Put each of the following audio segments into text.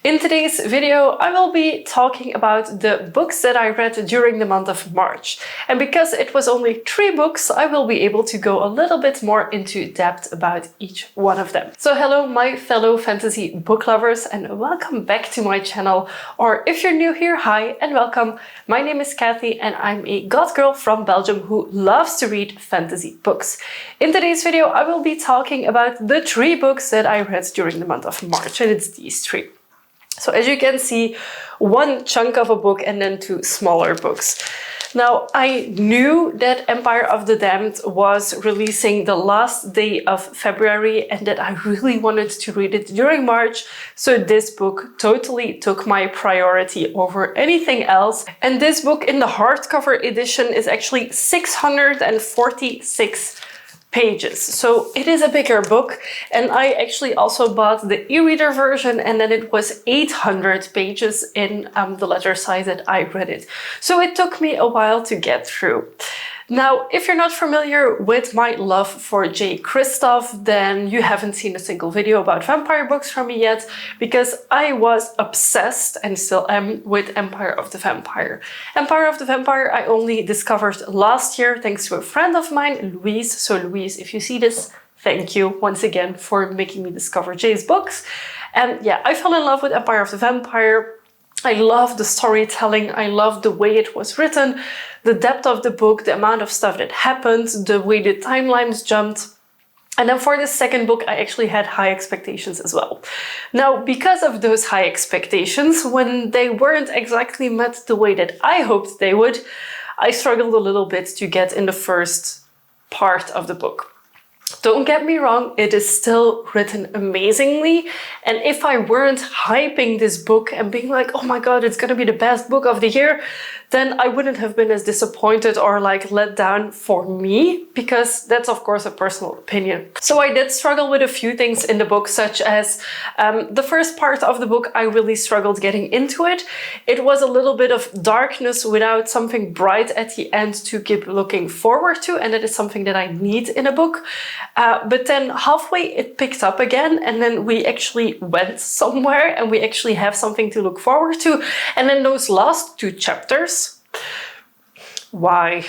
In today's video, I will be talking about the books that I read during the month of March. And because it was only 3 books, I will be able to go a little bit more into depth about each one of them. So hello, my fellow fantasy book lovers, and welcome back to my channel. Or if you're new here, hi and welcome. My name is Kathy and I'm a goth girl from Belgium who loves to read fantasy books. In today's video, I will be talking about the 3 books that I read during the month of March, and it's these 3. So as you can see, one chunk of a book and then 2 smaller books. Now, I knew that Empire of the Damned was releasing the last day of February and that I really wanted to read it during March, so this book totally took my priority over anything else. And this book in the hardcover edition is actually 646 pages, so it is a bigger book, and I actually also bought the e-reader version, and then it was 800 pages in the letter size that I read it. So it took me a while to get through. Now, if you're not familiar with my love for Kristoff, then you haven't seen a single video about vampire books from me yet, because I was obsessed, and still am, with Empire of the Vampire. Empire of the Vampire I only discovered last year thanks to a friend of mine, Louise. So Louise, if you see this, thank you once again for making me discover Jay's books. And yeah, I fell in love with Empire of the Vampire. I love the storytelling, I love the way it was written, the depth of the book, the amount of stuff that happened, the way the timelines jumped. And then for the second book, I actually had high expectations as well. Now, because of those high expectations, when they weren't exactly met the way that I hoped they would, I struggled a little bit to get in the first part of the book. Don't get me wrong, it is still written amazingly, and if I weren't hyping this book and being like, oh my god, it's gonna be the best book of the year, then I wouldn't have been as disappointed or like let down for me, because that's of course a personal opinion. So I did struggle with a few things in the book, such as the first part of the book, I really struggled getting into it. It was a little bit of darkness without something bright at the end to keep looking forward to, and that is something that I need in a book. But then halfway it picked up again, and then we actually went somewhere and we actually have something to look forward to. And then those last 2 chapters, why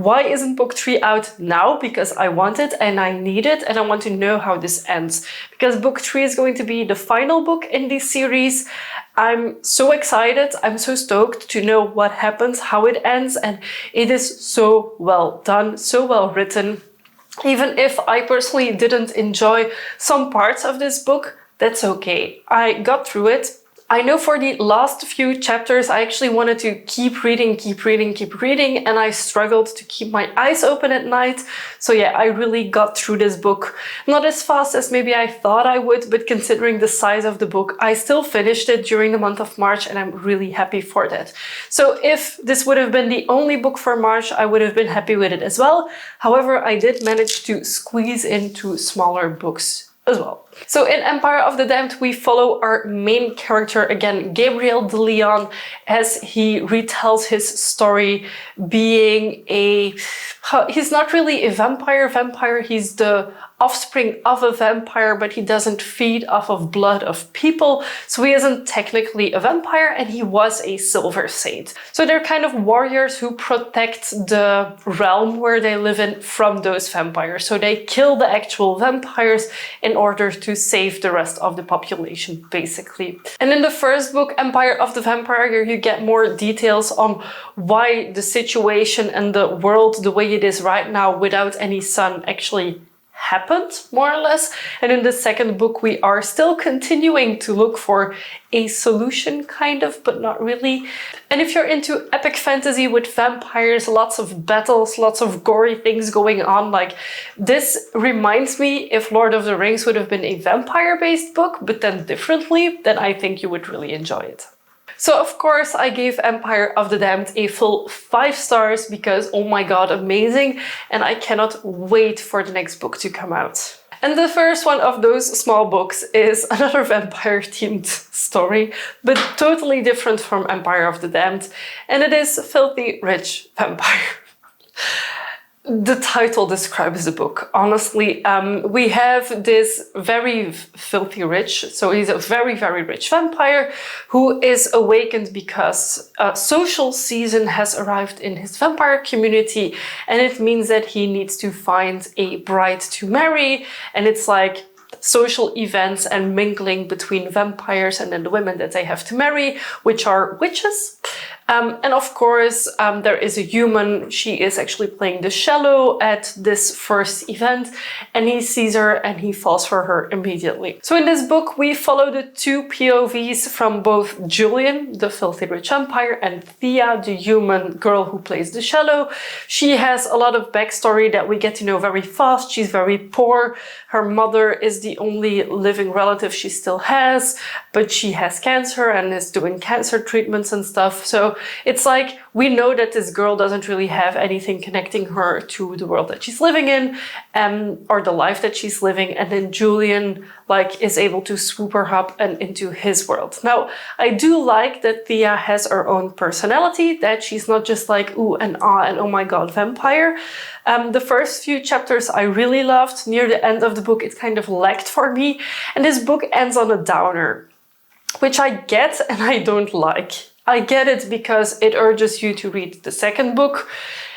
isn't book 3 out now? Because I want it and I need it and I want to know how this ends, because book 3 is going to be the final book in this series. I'm so excited, I'm so stoked to know what happens, how it ends, and it is so well done, so well written. Even if I personally didn't enjoy some parts of this book, that's okay. I got through it. I know for the last few chapters I actually wanted to keep reading, and I struggled to keep my eyes open at night. So yeah, I really got through this book. Not as fast as maybe I thought I would, but considering the size of the book, I still finished it during the month of March, and I'm really happy for that. So if this would have been the only book for March, I would have been happy with it as well. However, I did manage to squeeze in 2 smaller books as well. So in Empire of the Damned, we follow our main character again, Gabriel de Leon, as he retells his story being he's not really a vampire, he's the offspring of a vampire, but he doesn't feed off of blood of people, so he isn't technically a vampire, and he was a silver saint. So they're kind of warriors who protect the realm where they live in from those vampires. So they kill the actual vampires in order to save the rest of the population, basically. And in the first book, Empire of the Vampire, you get more details on why the situation and the world the way it is right now without any sun actually happened, more or less. And in the second book, we are still continuing to look for a solution, kind of, but not really. And if you're into epic fantasy with vampires, lots of battles, lots of gory things going on, like this reminds me, if Lord of the Rings would have been a vampire-based book, but then differently, then I think you would really enjoy it. So of course I gave Empire of the Damned a full 5 stars because, oh my god, amazing, and I cannot wait for the next book to come out. And the first one of those small books is another vampire-themed story, but totally different from Empire of the Damned, and it is Filthy Rich Vampire. The title describes the book, honestly. We have this very filthy rich, so he's a very, very rich vampire who is awakened because a social season has arrived in his vampire community, and it means that he needs to find a bride to marry, and it's like social events and mingling between vampires and then the women that they have to marry, which are witches. And of course, there is a human. She is actually playing the cello at this first event, and he sees her and he falls for her immediately. So in this book, we follow the two POVs from both Julian, the filthy rich vampire, and Thea, the human girl who plays the cello. She has a lot of backstory that we get to know very fast. She's very poor. Her mother is the only living relative she still has, but she has cancer and is doing cancer treatments and stuff. So it's like, we know that this girl doesn't really have anything connecting her to the world that she's living in, or the life that she's living. And then Julian, like, is able to swoop her up and into his world. Now, I do like that Thea has her own personality, that she's not just like, ooh and ah and oh my god, vampire. The first few chapters I really loved. Near the end of the book, it kind of lagged for me. And this book ends on a downer, which I get and I don't like. I get it because it urges you to read the second book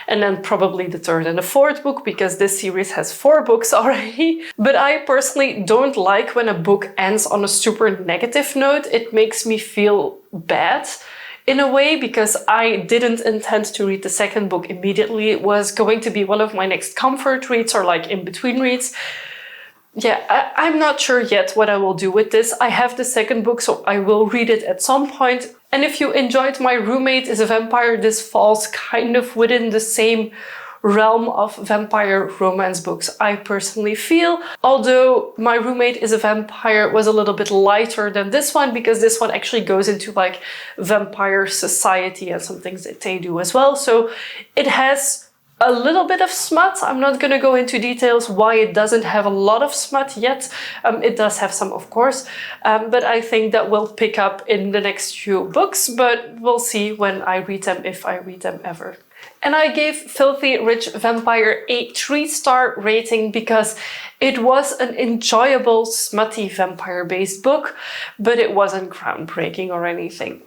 and then probably the third and the fourth book, because this series has 4 books already. But I personally don't like when a book ends on a super negative note. It makes me feel bad in a way, because I didn't intend to read the second book immediately. It was going to be one of my next comfort reads or like in between reads. Yeah, I'm not sure yet what I will do with this. I have the second book, so I will read it at some point. And if you enjoyed My Roommate is a Vampire, this falls kind of within the same realm of vampire romance books, I personally feel. Although My Roommate is a Vampire was a little bit lighter than this one, because this one actually goes into like vampire society and some things that they do as well. So it has a little bit of smut. I'm not going to go into details why it doesn't have a lot of smut yet. It does have some, of course, but I think that will pick up in the next few books, but we'll see when I read them, if I read them ever. And I gave Filthy Rich Vampire a 3-star rating because it was an enjoyable, smutty vampire-based book, but it wasn't groundbreaking or anything.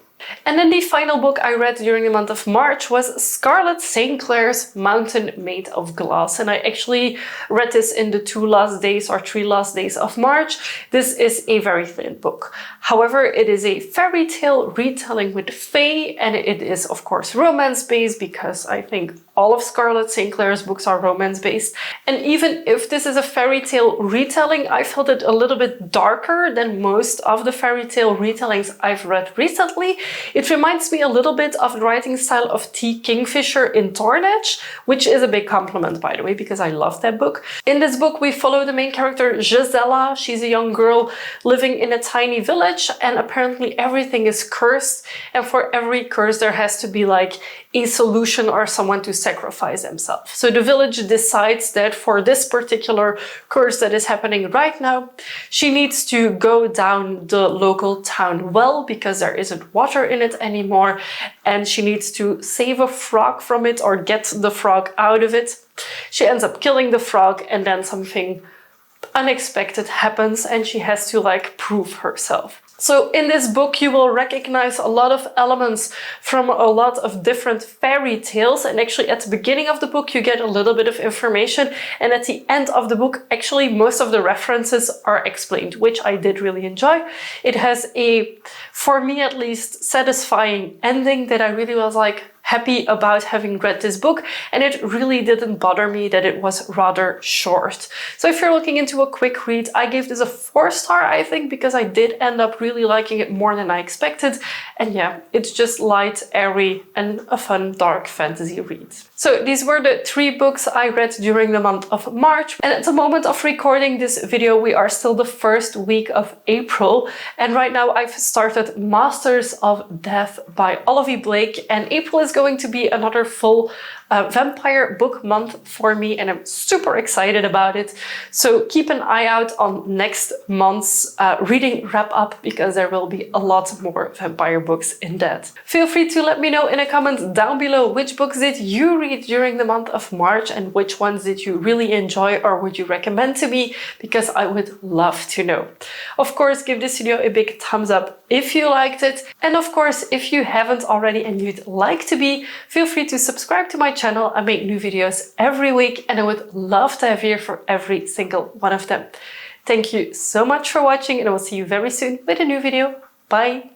And then the final book I read during the month of March was Scarlet St Clair's Mountain Made of Glass. And I actually read this in the 3 last days of March. This is a very thin book. However, it is a fairy tale retelling with fae, and it is, of course, romance-based, because I think all of Scarlet St Clair's books are romance-based. And even if this is a fairy tale retelling, I felt it a little bit darker than most of the fairy tale retellings I've read recently. It reminds me a little bit of the writing style of T. Kingfisher in Thorn Edge, which is a big compliment, by the way, because I love that book. In this book, we follow the main character, Gisela. She's a young girl living in a tiny village, and apparently everything is cursed. And for every curse, there has to be like a solution or someone to sacrifice themselves. So the village decides that for this particular curse that is happening right now, she needs to go down the local town well, because there isn't water in it anymore, and she needs to save a frog from it or get the frog out of it. She ends up killing the frog, and then something unexpected happens and she has to like prove herself. So in this book, you will recognize a lot of elements from a lot of different fairy tales. And actually at the beginning of the book, you get a little bit of information. And at the end of the book, actually most of the references are explained, which I did really enjoy. It has a, for me at least, satisfying ending that I really was like, happy about having read this book, and it really didn't bother me that it was rather short. So if you're looking into a quick read, I gave this a 4-star, I think, because I did end up really liking it more than I expected. And yeah, it's just light, airy, and a fun dark fantasy read. So these were the 3 books I read during the month of March. And at the moment of recording this video, we are still the first week of April. And right now I've started Masters of Death by Olivia Blake, and April is going to be another full vampire book month for me, and I'm super excited about it. So keep an eye out on next month's reading wrap up, because there will be a lot more vampire books in that. Feel free to let me know in a comment down below which books did you read during the month of March and which ones did you really enjoy or would you recommend to me, because I would love to know. Of course, give this video a big thumbs up if you liked it. And of course, if you haven't already and you'd like to be, feel free to subscribe to my channel. I make new videos every week and I would love to have you here for every single one of them. Thank you so much for watching and I will see you very soon with a new video. Bye!